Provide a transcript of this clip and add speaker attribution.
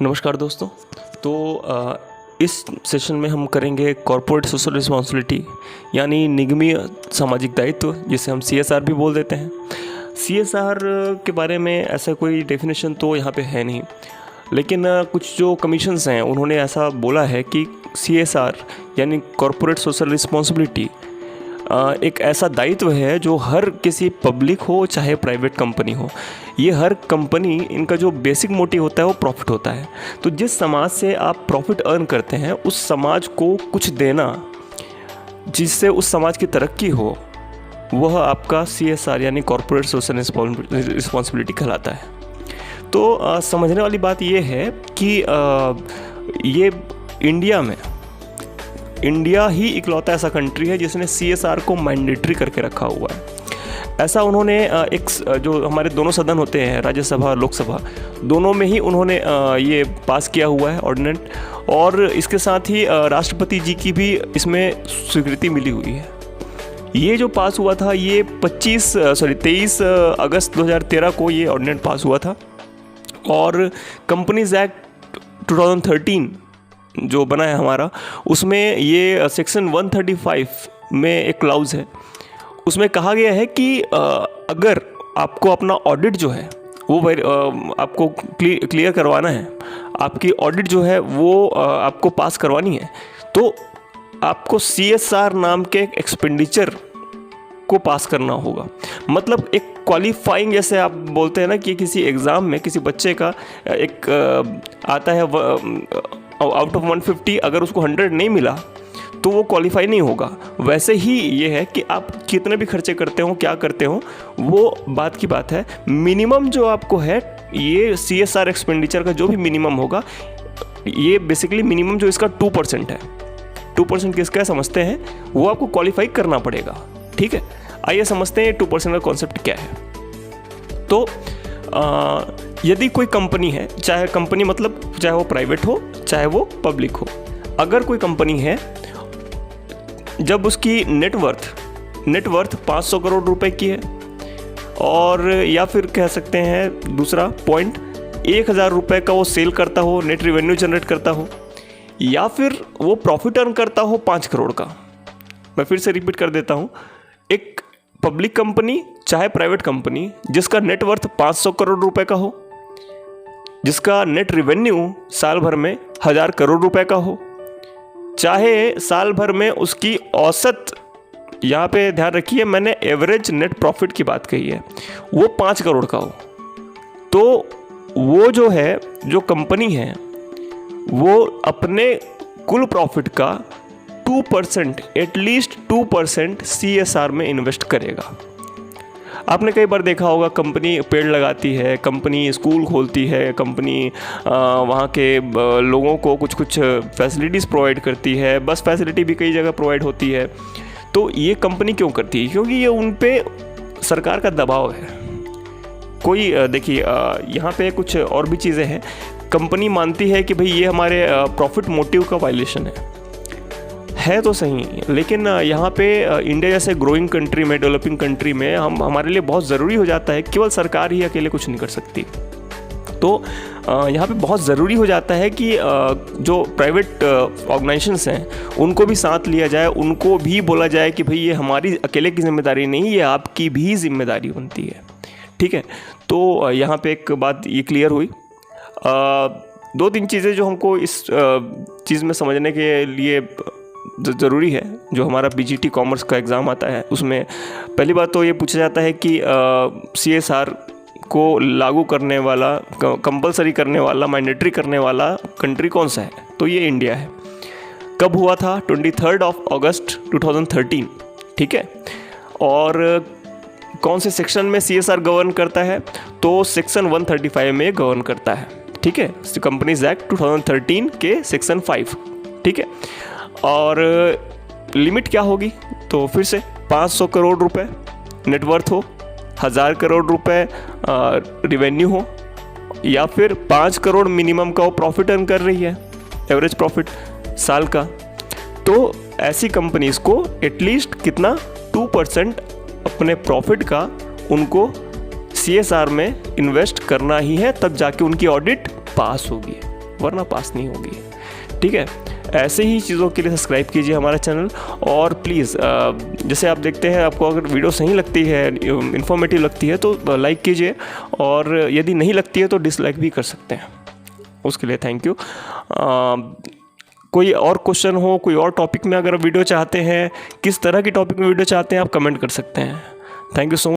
Speaker 1: नमस्कार दोस्तों। इस सेशन में हम करेंगे कॉर्पोरेट सोशल रिस्पॉन्सिबिलिटी यानी निगमीय सामाजिक दायित्व, जिसे हम CSR भी बोल देते हैं। CSR के बारे में ऐसा कोई डेफिनेशन तो यहाँ पे है नहीं, लेकिन कुछ जो कमीशंस हैं उन्होंने ऐसा बोला है कि CSR यानी कॉर्पोरेट सोशल रिस्पॉन्सिबिलिटी एक ऐसा दायित्व है जो हर किसी पब्लिक हो चाहे प्राइवेट कंपनी हो, ये हर कंपनी, इनका जो बेसिक मोटिव होता है वो प्रॉफिट होता है। तो जिस समाज से आप प्रॉफिट अर्न करते हैं उस समाज को कुछ देना जिससे उस समाज की तरक्की हो, वह आपका CSR यानी कॉर्पोरेट सोशल रिस्पॉन्सिबिलिटी कहलाता है। तो समझने वाली बात ये है कि ये इंडिया ही इकलौता ऐसा कंट्री है जिसने CSR को मैंडेटरी करके रखा हुआ है। ऐसा उन्होंने एक जो हमारे दोनों सदन होते हैं, राज्यसभा लोकसभा, दोनों में ही उन्होंने ये पास किया हुआ है ऑर्डिनेंस, और इसके साथ ही राष्ट्रपति जी की भी इसमें स्वीकृति मिली हुई है। ये जो पास हुआ था ये 23 अगस्त 2013 को ये ऑर्डिनेंस पास हुआ था। और कंपनीज एक्ट 2013 जो बना है हमारा, उसमें ये सेक्शन 135 में एक क्लाउज है, उसमें कहा गया है कि अगर आपको अपना ऑडिट जो है वो आपको क्लियर करवाना है, आपकी ऑडिट जो है वो आपको पास करवानी है, तो आपको CSR नाम के एक एक्सपेंडिचर को पास करना होगा। मतलब एक क्वालिफाइंग, जैसे आप बोलते हैं ना कि किसी एग्ज़ाम में किसी बच्चे का एक आता है आउट ऑफ 150, अगर उसको 100 नहीं मिला तो वो क्वालिफाई नहीं होगा। वैसे ही ये है कि आप कितने भी खर्चे करते हो, क्या करते हो, वो बात की बात है। मिनिमम जो आपको है, ये CSR एक्सपेंडिचर का जो भी मिनिमम होगा, ये बेसिकली मिनिमम जो इसका 2% है। 2% किसका है समझते हैं, वो आपको क्वालिफाई करना पड़ेगा। ठीक है, आइए समझते हैं 2% का कॉन्सेप्ट क्या है। तो यदि कोई कंपनी है, चाहे कंपनी मतलब चाहे वो प्राइवेट हो चाहे वो पब्लिक हो, अगर कोई कंपनी है जब उसकी नेटवर्थ 500 करोड़ रुपए की है, और या फिर कह सकते हैं दूसरा पॉइंट, 1000 रुपये का वो सेल करता हो, नेट रेवेन्यू जनरेट करता हो, या फिर वो प्रॉफिट अर्न करता हो 5 करोड़ का। मैं फिर से रिपीट कर देता हूँ, एक पब्लिक कंपनी चाहे प्राइवेट कंपनी जिसका नेटवर्थ 500 करोड़ रुपए का हो, जिसका नेट रेवेन्यू साल भर में 1000 करोड़ रुपए का हो, चाहे साल भर में उसकी औसत, यहाँ पे ध्यान रखिए मैंने एवरेज नेट प्रॉफिट की बात कही है, वो 5 करोड़ का हो, तो वो जो है, जो कंपनी है, वो अपने कुल प्रॉफिट का 2%, एटलीस्ट 2% CSR में इन्वेस्ट करेगा। आपने कई बार देखा होगा, कंपनी पेड़ लगाती है, कंपनी स्कूल खोलती है, कंपनी वहाँ के लोगों को कुछ फैसिलिटीज़ प्रोवाइड करती है, बस फैसिलिटी भी कई जगह प्रोवाइड होती है। तो ये कंपनी क्यों करती है? क्योंकि ये उन पे सरकार का दबाव है। कोई देखिए यहाँ पे कुछ और भी चीज़ें हैं। कंपनी मानती है कि भाई ये हमारे प्रॉफिट मोटिव का वायलेशन है तो सही, लेकिन यहाँ पे इंडिया जैसे ग्रोइंग कंट्री में, डेवलपिंग कंट्री में हमारे लिए बहुत ज़रूरी हो जाता है, केवल सरकार ही अकेले कुछ नहीं कर सकती। तो यहाँ पे बहुत ज़रूरी हो जाता है कि जो प्राइवेट ऑर्गेनाइजेशंस हैं उनको भी साथ लिया जाए, उनको भी बोला जाए कि भाई ये हमारी अकेले की जिम्मेदारी नहीं, ये आपकी भी जिम्मेदारी बनती है। ठीक है, तो यहाँ पे एक बात ये क्लियर हुई। 2-3 चीज़ें जो हमको इस चीज़ में समझने के लिए ज़रूरी है, जो हमारा PGT कॉमर्स का एग्ज़ाम आता है, उसमें पहली बात तो ये पूछा जाता है कि CSR को लागू करने वाला, कंपलसरी करने वाला, मैंडेटरी करने वाला कंट्री कौन सा है? तो ये इंडिया है। कब हुआ था? 23 अगस्त 2013। ठीक है, और कौन से सेक्शन में CSR गवर्न करता है? तो सेक्शन 135 में गवर्न करता है। ठीक है, कंपनीज एक्ट 2013 के सेक्शन 5। ठीक है, और लिमिट क्या होगी? तो फिर से 500 करोड़ रुपए नेटवर्थ हो, 1000 करोड़ रुपए रिवेन्यू हो, या फिर 5 करोड़ मिनिमम का वो प्रॉफिट अर्न कर रही है, एवरेज प्रॉफिट साल का। तो ऐसी कंपनीज को एटलीस्ट कितना 2% अपने प्रॉफिट का उनको CSR में इन्वेस्ट करना ही है, तब जाके उनकी ऑडिट पास होगी। वरना पास नहीं होगी। ठीक है, ऐसे ही चीज़ों के लिए सब्सक्राइब कीजिए हमारा चैनल। और प्लीज़ जैसे आप देखते हैं, आपको अगर वीडियो सही लगती है, इन्फॉर्मेटिव लगती है तो लाइक कीजिए, और यदि नहीं लगती है तो डिसलाइक भी कर सकते हैं। उसके लिए थैंक यू। कोई और क्वेश्चन हो, कोई और टॉपिक में अगर वीडियो चाहते हैं, किस तरह की टॉपिक में वीडियो चाहते हैं, आप कमेंट कर सकते हैं। Thank you so much.